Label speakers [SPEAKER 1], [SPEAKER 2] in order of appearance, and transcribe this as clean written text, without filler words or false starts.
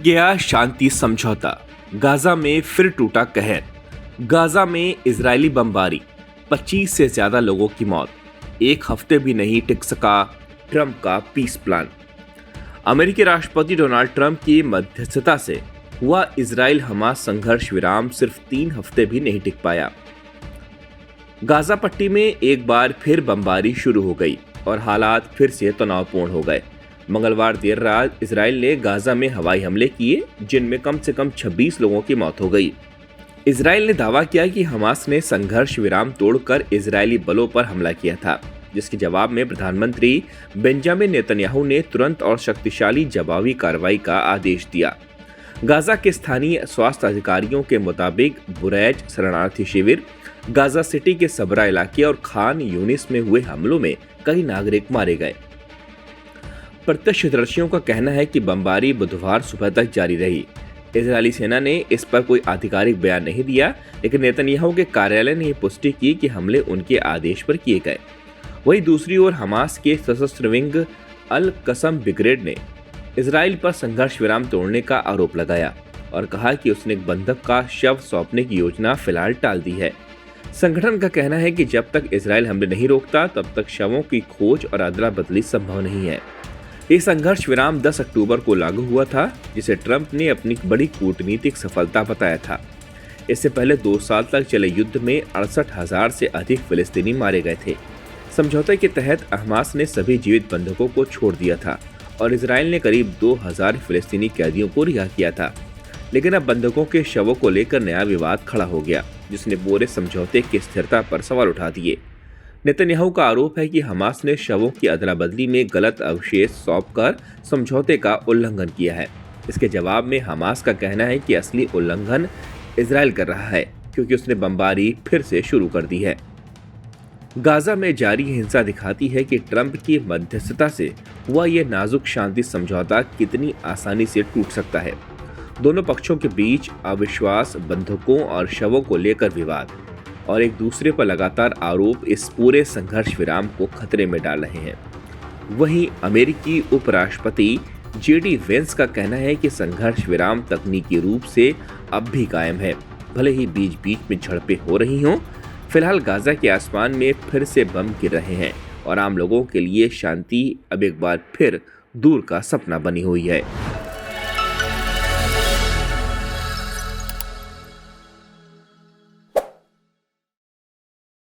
[SPEAKER 1] गया शांति समझौता, गाजा में फिर टूटा कहर। गाजा में इजरायली बमबारी, 25 से ज्यादा लोगों की मौत। एक हफ्ते भी नहीं टिक सका ट्रंप का पीस प्लान। अमेरिकी राष्ट्रपति डोनाल्ड ट्रंप की मध्यस्थता से हुआ इजराइल हमास संघर्ष विराम सिर्फ 3 हफ्ते भी नहीं टिक पाया। गाजा पट्टी में एक बार फिर बमबारी शुरू हो गई और हालात फिर से तनावपूर्ण हो गए। मंगलवार देर रात इजराइल ने गाजा में हवाई हमले किए, जिनमें कम से कम 26 लोगों की मौत हो गई। इजराइल ने दावा किया कि हमास ने संघर्ष विराम तोड़कर इजरायली बलों पर हमला किया था, जिसके जवाब में प्रधानमंत्री बेंजामिन नेतन्याहू ने तुरंत और शक्तिशाली जवाबी कार्रवाई का आदेश दिया। गाजा के स्थानीय स्वास्थ्य अधिकारियों के मुताबिक बुरैज शरणार्थी शिविर, गाजा सिटी के सबरा इलाके और खान यूनिस में हुए हमलों में कई नागरिक मारे गए। प्रत्यक्षदर्शियों का कहना है कि बमबारी बुधवार सुबह तक जारी रही। इजरायली सेना ने इस पर कोई आधिकारिक बयान नहीं दिया, लेकिन नेतन्याहू के कार्यालय ने पुष्टि की कि हमले उनके आदेश पर किए गए। वहीं दूसरी ओर हमास के सशस्त्र विंग अल कसम ब्रिगेड ने इजराइल पर संघर्ष विराम तोड़ने का आरोप लगाया और कहा कि उसने एक बंधक का शव सौंपने की योजना फिलहाल टाल दी है। संगठन का कहना है कि जब तक इजराइल हमले नहीं रोकता, तब तक शवों की खोज और अदला बदली संभव नहीं है। ये संघर्ष विराम 10 अक्टूबर को लागू हुआ था, जिसे ट्रंप ने अपनी बड़ी कूटनीतिक सफलता बताया था। इससे पहले 2 साल तक चले युद्ध में 68,000 से अधिक फिलिस्तीनी मारे गए थे। समझौते के तहत हमास ने सभी जीवित बंधकों को छोड़ दिया था और इजराइल ने करीब 2,000 फिलिस्तीनी कैदियों को रिहा किया था। लेकिन अब बंधकों के शवों को लेकर नया विवाद खड़ा हो गया, जिसने पूरे समझौते की स्थिरता पर सवाल उठा दिए। नेतन्याहू का आरोप है कि हमास ने शवों की अदला बदली में गलत अवशेष सौंपकर समझौते का उल्लंघन किया है। इसके जवाब में हमास का कहना है कि असली उल्लंघन इजराइल कर रहा है, क्योंकि उसने बमबारी फिर से शुरू कर दी है। गाजा में जारी हिंसा दिखाती है कि ट्रंप की मध्यस्थता से हुआ यह नाजुक शांति समझौता कितनी आसानी से टूट सकता है। दोनों पक्षों के बीच अविश्वास, बंधकों और शवों को लेकर विवाद और एक दूसरे पर लगातार आरोप इस पूरे संघर्ष विराम को खतरे में डाल रहे हैं। वहीं अमेरिकी उपराष्ट्रपति जेडी वेंस का कहना है कि संघर्ष विराम तकनीकी रूप से अब भी कायम है, भले ही बीच बीच में झड़पें हो रही हों। फिलहाल गाजा के आसमान में फिर से बम गिर रहे हैं और आम लोगों के लिए शांति अब एक बार फिर दूर का सपना बनी हुई है।